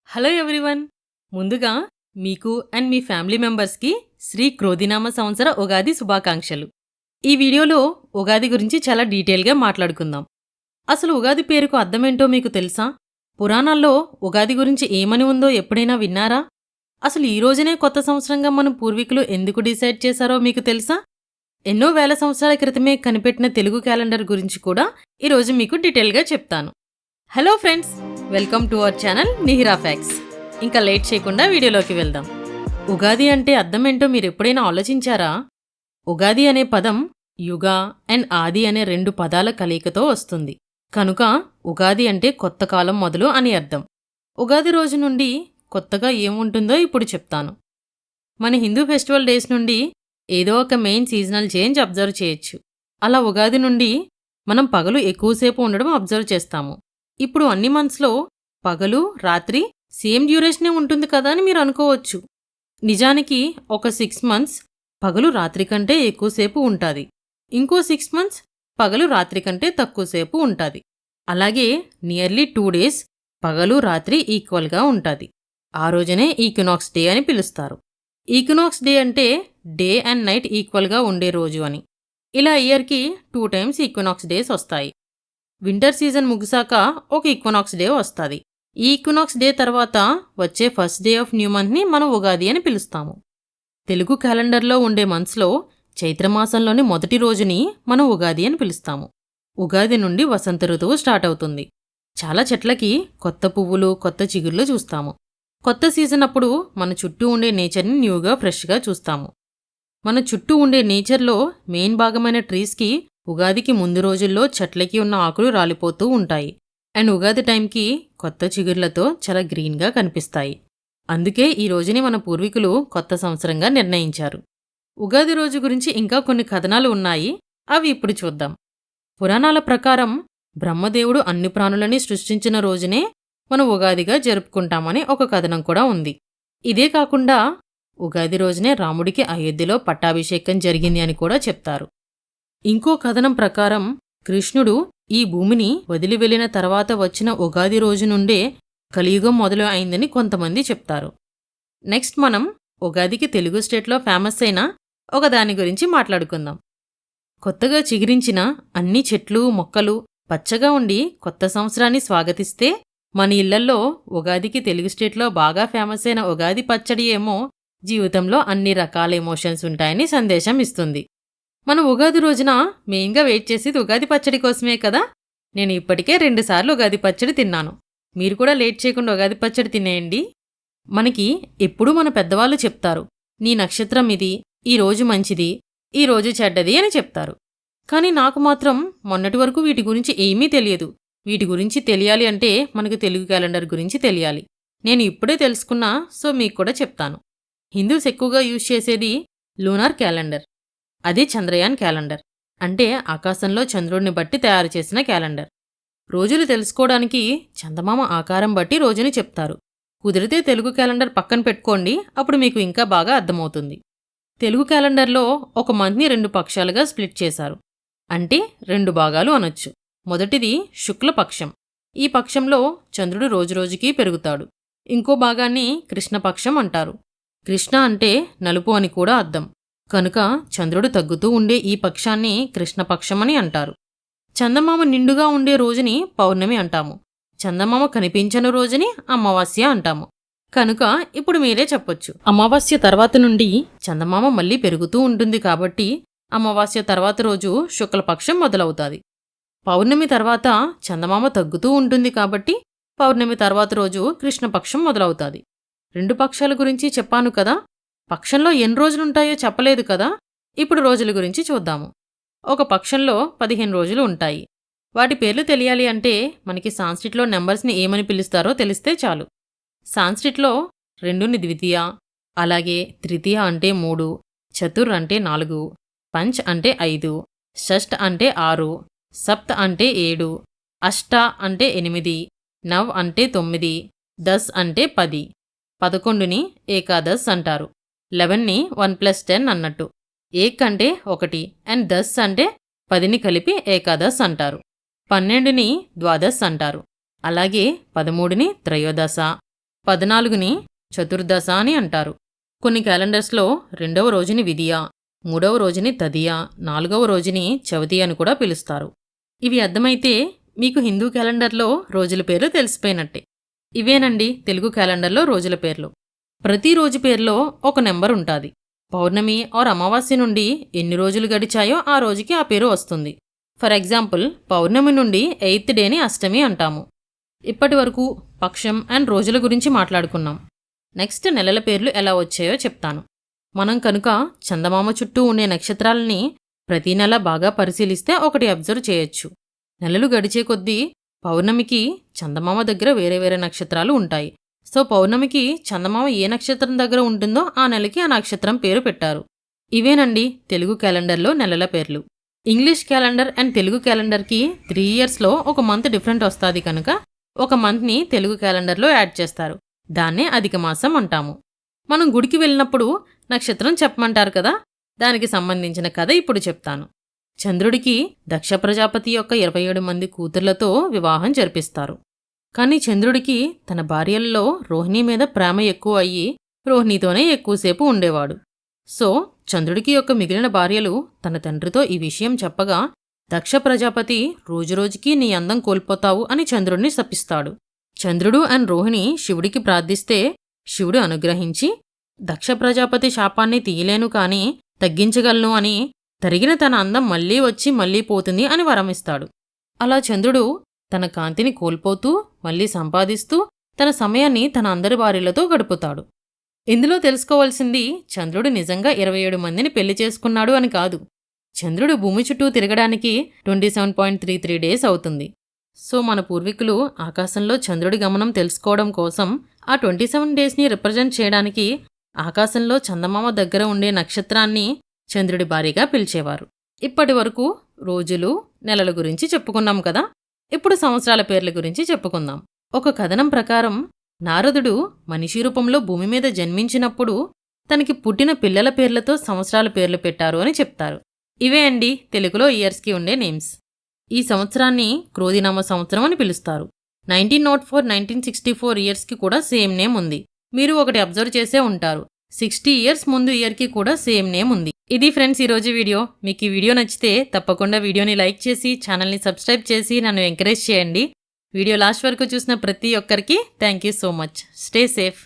Hello everyone. ముందుగా మీకు and me family మెంబర్స్కి శ్రీ క్రోధినామ సంవత్సర ఉగాది శుభాకాంక్షలు. ఈ వీడియోలో ఉగాది గురించి చాలా డీటెయిల్గా మాట్లాడుకుందాం. అసలు ఉగాది పేరుకు అర్థమేంటో మీకు తెలుసా? పురాణాల్లో ఉగాది గురించి ఏమని ఉందో ఎప్పుడైనా విన్నారా? అసలు ఈ రోజునే కొత్త సంవత్సరంగా మన పూర్వీకులు ఎందుకు డిసైడ్ చేశారో మీకు తెలుసా? ఎన్నో వేల సంవత్సరాల క్రితమే కనిపెట్టిన తెలుగు క్యాలెండర్ గురించి కూడా ఈరోజు మీకు డీటెయిల్గా చెప్తాను. Hello friends, welcome to our channel Nihira facts. ఇంకా లేట్ చేయకుండా వీడియోలోకి వెళ్దాం. ఉగాది అంటే అర్థమేంటో మీరు ఎప్పుడైనా ఆలోచించారా? ఉగాది అనే పదం యుగ అండ్ ఆది అనే రెండు పదాల కలయికతో వస్తుంది. కనుక ఉగాది అంటే కొత్త కాలం మొదలు అని అర్థం. ఉగాది రోజు నుండి కొత్తగా ఏముంటుందో ఇప్పుడు చెప్తాను. మన హిందూ ఫెస్టివల్ డేస్ నుండి ఏదో ఒక మెయిన్ సీజనల్ చేంజ్ అబ్జర్వ్ చేయొచ్చు. అలా ఉగాది నుండి మనం పగలు ఎక్కువసేపు ఉండడం అబ్జర్వ్ చేస్తాము. ఇప్పుడు అన్ని మంత్స్లో పగలు రాత్రి సేమ్ డ్యూరేషనే ఉంటుంది కదా అని మీరు అనుకోవచ్చు. నిజానికి ఒక 6 మంత్స్ పగలు రాత్రి కంటే ఎక్కువసేపు ఉంటుంది. ఇంకో 6 మంత్స్ పగలు రాత్రి కంటే తక్కువసేపు ఉంటుంది. అలాగే నియర్లీ 2 days పగలు రాత్రి ఈక్వల్గా ఉంటుంది. ఆ రోజునే ఈక్వినాక్స్ డే అని పిలుస్తారు. ఈక్వినాక్స్ డే అంటే డే అండ్ నైట్ ఈక్వల్గా ఉండే రోజు అని. ఇలా ఇయర్కి 2 times ఈక్వినాక్స్ డేస్ వస్తాయి. వింటర్ సీజన్ ముగిసాక ఒక ఈక్వినాక్స్ డే వస్తుంది. ఈ ఈక్వినాక్స్ డే తర్వాత వచ్చే ఫస్ట్ డే ఆఫ్ న్యూ మంత్ని మనం ఉగాది అని పిలుస్తాము. తెలుగు క్యాలెండర్లో ఉండే మంత్స్లో చైత్రమాసంలోని మొదటి రోజుని మనం ఉగాది అని పిలుస్తాము. ఉగాది నుండి వసంత ఋతువు స్టార్ట్ అవుతుంది. చాలా చెట్లకి కొత్త పువ్వులు కొత్త చిగుర్లు చూస్తాము. కొత్త సీజన్ అప్పుడు మన చుట్టూ ఉండే నేచర్ని న్యూగా ఫ్రెష్గా చూస్తాము. మన చుట్టూ ఉండే నేచర్లో మెయిన్ భాగమైన ట్రీస్కి ఉగాదికి ముందు రోజుల్లో చెట్లకి ఉన్న ఆకులు రాలిపోతూ ఉంటాయి. అండ్ ఉగాది టైంకి కొత్త చిగుర్లతో చాలా గ్రీన్గా కనిపిస్తాయి. అందుకే ఈ రోజుని మన పూర్వీకులు కొత్త సంవత్సరంగా నిర్ణయించారు. ఉగాది రోజు గురించి ఇంకా కొన్ని కథనాలు ఉన్నాయి. అవి ఇప్పుడు చూద్దాం. పురాణాల ప్రకారం బ్రహ్మదేవుడు అన్ని ప్రాణులని సృష్టించిన రోజునే మనం ఉగాదిగా జరుపుకుంటామని ఒక కథనం కూడా ఉంది. ఇదే కాకుండా ఉగాది రోజునే రాముడికి అయోధ్యలో పట్టాభిషేకం జరిగింది అని కూడా చెప్తారు. ఇంకో కథనం ప్రకారం కృష్ణుడు ఈ భూమిని వదిలి వెళ్లిన తర్వాత వచ్చిన ఉగాది రోజు నుండే కలియుగం మొదలు అయిందని కొంతమంది చెప్తారు. నెక్స్ట్ మనం ఉగాదికి తెలుగు స్టేట్లో ఫేమస్ అయిన ఒక దాని గురించి మాట్లాడుకుందాం. కొత్తగా చిగురించిన అన్ని చెట్లు మొక్కలు పచ్చగా ఉండి కొత్త సంవత్సరాన్ని స్వాగతిస్తే, మన ఇళ్లల్లో ఉగాదికి తెలుగు స్టేట్లో బాగా ఫేమస్ అయిన ఉగాది పచ్చడి ఏమో జీవితంలో అన్ని రకాల ఎమోషన్స్ ఉంటాయని సందేశం ఇస్తుంది. మనం ఉగాది రోజున మెయిన్గా వెయిట్ చేసేది ఉగాది పచ్చడి కోసమే కదా. నేను ఇప్పటికే 2 సార్లు ఉగాది పచ్చడి తిన్నాను. మీరు కూడా లేట్ చేయకుండా ఉగాది పచ్చడి తినేయండి. మనకి ఎప్పుడూ మన పెద్దవాళ్ళు చెప్తారు, నీ నక్షత్రం ఇది, ఈ రోజు మంచిది, ఈ రోజు చెడ్డది అని చెప్తారు. కానీ నాకు మాత్రం మొన్నటి వరకు వీటి గురించి ఏమీ తెలియదు. వీటి గురించి తెలియాలి అంటే మనకు తెలుగు క్యాలెండర్ గురించి తెలియాలి. నేను ఇప్పుడే తెలుసుకున్నా, సో మీకు కూడా చెప్తాను. హిందూస్ ఎక్కువగా యూజ్ చేసేది లూనార్ క్యాలెండర్. అది చంద్రయాన్ క్యాలెండర్. అంటే ఆకాశంలో చంద్రుడిని బట్టి తయారు చేసిన క్యాలెండర్. రోజులు తెలుసుకోవడానికి చందమామ ఆకారం బట్టి రోజుని చెప్తారు. కుదిరితే తెలుగు క్యాలెండర్ పక్కన పెట్టుకోండి, అప్పుడు మీకు ఇంకా బాగా అర్థమవుతుంది. తెలుగు క్యాలెండర్లో ఒక మంత్ని 2 పక్షాలుగా స్ప్లిట్ చేశారు. అంటే 2 భాగాలు అనొచ్చు. మొదటిది శుక్లపక్షం. ఈ పక్షంలో చంద్రుడు రోజురోజుకీ పెరుగుతాడు. ఇంకో భాగాన్ని కృష్ణపక్షం అంటారు. కృష్ణ అంటే నలుపు అని కూడా అర్థం. కనుక చంద్రుడు తగ్గుతూ ఉండే ఈ పక్షాన్ని కృష్ణపక్షమని అంటారు. చందమామ నిండుగా ఉండే రోజుని పౌర్ణమి అంటాము. చందమామ కనిపించని రోజుని అమావాస్య అంటాము. కనుక ఇప్పుడు మీరే చెప్పొచ్చు, అమావాస్య తర్వాత నుండి చందమామ మళ్ళీ పెరుగుతూ ఉంటుంది కాబట్టి అమావాస్య తర్వాత రోజు శుక్లపక్షం మొదలవుతుంది. పౌర్ణమి తర్వాత చందమామ తగ్గుతూ ఉంటుంది కాబట్టి పౌర్ణమి తర్వాత రోజు కృష్ణపక్షం మొదలవుతుంది. 2 పక్షాల గురించి చెప్పాను కదా. పక్షంలో ఎన్ని రోజులుంటాయో చెప్పలేదు కదా. ఇప్పుడు రోజుల గురించి చూద్దాము. ఒక పక్షంలో 15 రోజులు ఉంటాయి. వాటి పేర్లు తెలియాలి అంటే మనకి సాంస్క్రిట్లో నెంబర్స్ని ఏమని పిలుస్తారో తెలిస్తే చాలు. సాంస్క్రిట్లో 2ని ద్వితీయ, అలాగే తృతీయ అంటే 3, చతుర్ అంటే 4, పంచ్ అంటే 5, షష్ఠ అంటే 6, సప్త అంటే 7, అష్ట అంటే 8, నవ్ అంటే 9, దస్ అంటే 10. 11ని ఏకాదశ్ అంటారు. 11ని 1+10 అన్నట్టు. ఏక్ అంటే 1 అండ్ 10 అంటే 10ని కలిపి ఏకాదశ్ అంటారు. 12ని ద్వాదశ్ అంటారు. అలాగే 13ని త్రయోదశ, 14ని చతుర్దశ అని అంటారు. కొన్ని క్యాలెండర్స్లో 2వ రోజుని విదియ, 3వ రోజుని తదియ, 4వ రోజుని చవితి అని కూడా పిలుస్తారు. ఇవి అర్థమైతే మీకు హిందూ క్యాలెండర్లో రోజుల పేర్లు తెలిసిపోయినట్టే. ఇవేనండి తెలుగు క్యాలెండర్లో రోజుల పేర్లు. ప్రతి రోజు పేర్లో ఒక నెంబర్ ఉంటాది. పౌర్ణమి ఆర్ అమావాస్య నుండి ఎన్ని రోజులు గడిచాయో ఆ రోజుకి ఆ పేరు వస్తుంది. ఫర్ ఎగ్జాంపుల్, పౌర్ణమి నుండి 8th డేని అష్టమి అంటాము. ఇప్పటి వరకు పక్షం అండ్ రోజుల గురించి మాట్లాడుకున్నాం. నెక్స్ట్ నెలల పేర్లు ఎలా వచ్చాయో చెప్తాను. మనం కనుక చందమామ చుట్టూ ఉండే నక్షత్రాలని ప్రతి నెల బాగా పరిశీలిస్తే ఒకటి అబ్జర్వ్ చేయొచ్చు. నెలలు గడిచే కొద్దీ పౌర్ణమికి చందమామ దగ్గర వేరే వేరే నక్షత్రాలు ఉంటాయి. సో పౌర్ణమికి చందమామ ఏ నక్షత్రం దగ్గర ఉంటుందో ఆ నెలకి ఆ నక్షత్రం పేరు పెట్టారు. ఇవేనండి తెలుగు క్యాలెండర్లో నెలల పేర్లు. ఇంగ్లీష్ క్యాలెండర్ అండ్ తెలుగు క్యాలెండర్కి 3 ఇయర్స్లో ఒక మంత్ డిఫరెంట్ వస్తుంది కనుక ఒక మంత్ని తెలుగు క్యాలెండర్లో యాడ్ చేస్తారు. దాన్నే అధిక మాసం అంటాము. మనం గుడికి వెళ్ళినప్పుడు నక్షత్రం చెప్పమంటారు కదా, దానికి సంబంధించిన కథ ఇప్పుడు చెప్తాను. చంద్రుడికి దక్ష ప్రజాపతి యొక్క 27 మంది కూతుర్లతో వివాహం జరిపిస్తారు. కానీ చంద్రుడికి తన భార్యల్లో రోహిణి మీద ప్రేమ ఎక్కువ అయ్యి రోహిణితోనే ఎక్కువసేపు ఉండేవాడు. సో చంద్రుడికి యొక్క మిగిలిన భార్యలు తన తండ్రితో ఈ విషయం చెప్పగా దక్ష ప్రజాపతి రోజురోజుకీ నీ అందం కోల్పోతావు అని చంద్రుడిని శపిస్తాడు. చంద్రుడు అండ్ రోహిణి శివుడికి ప్రార్థిస్తే శివుడు అనుగ్రహించి దక్ష ప్రజాపతి శాపాన్ని తీయలేను కాని తగ్గించగలను అని తరిగిన తన అందం మళ్లీ వచ్చి మళ్లీ పోతుంది అని వరమిస్తాడు. అలా చంద్రుడు తన కాంతిని కోల్పోతూ మళ్లీ సంపాదిస్తూ తన సమయాన్ని తన అందరి భార్యలతో గడుపుతాడు. ఇందులో తెలుసుకోవాల్సింది చంద్రుడు నిజంగా 27 మందిని పెళ్లి చేసుకున్నాడు అని కాదు. చంద్రుడు భూమి చుట్టూ తిరగడానికి 27.33 డేస్ అవుతుంది. సో మన పూర్వీకులు ఆకాశంలో చంద్రుడి గమనం తెలుసుకోవడం కోసం ఆ 27 డేస్ని రిప్రజెంట్ చేయడానికి ఆకాశంలో చందమామ దగ్గర ఉండే నక్షత్రాన్ని చంద్రుడి భార్యగా పిలిచేవారు. ఇప్పటి వరకు రోజులు, నెలల గురించి చెప్పుకున్నాం కదా. ఇప్పుడు సంవత్సరాల పేర్ల గురించి చెప్పుకుందాం. ఒక కథనం ప్రకారం నారదుడు మనిషి రూపంలో భూమి మీద జన్మించినప్పుడు తనకి పుట్టిన పిల్లల పేర్లతో సంవత్సరాల పేర్లు పెట్టారు అని చెప్తారు. ఇవే అండి తెలుగులో ఇయర్స్కి ఉండే నేమ్స్. ఈ సంవత్సరాన్ని క్రోధినామ సంవత్సరం అని పిలుస్తారు. 1904-1964 ఇయర్స్కి కూడా సేమ్ నేమ్ ఉంది. మీరు ఒకటి అబ్జర్వ్ చేసే ఉంటారు, 60 ఇయర్స్ ముందు ఇయర్కి కూడా సేమ్ నేమ్ ఉంది. ఇది ఫ్రెండ్స్ ఈరోజు వీడియో. మీకు ఈ వీడియో నచ్చితే తప్పకుండా వీడియోని లైక్ చేసి ఛానల్ని సబ్స్క్రైబ్ చేసి నన్ను ఎంకరేజ్ చేయండి. వీడియో లాస్ట్ వరకు చూసిన ప్రతి ఒక్కరికి thank you so much. Stay safe.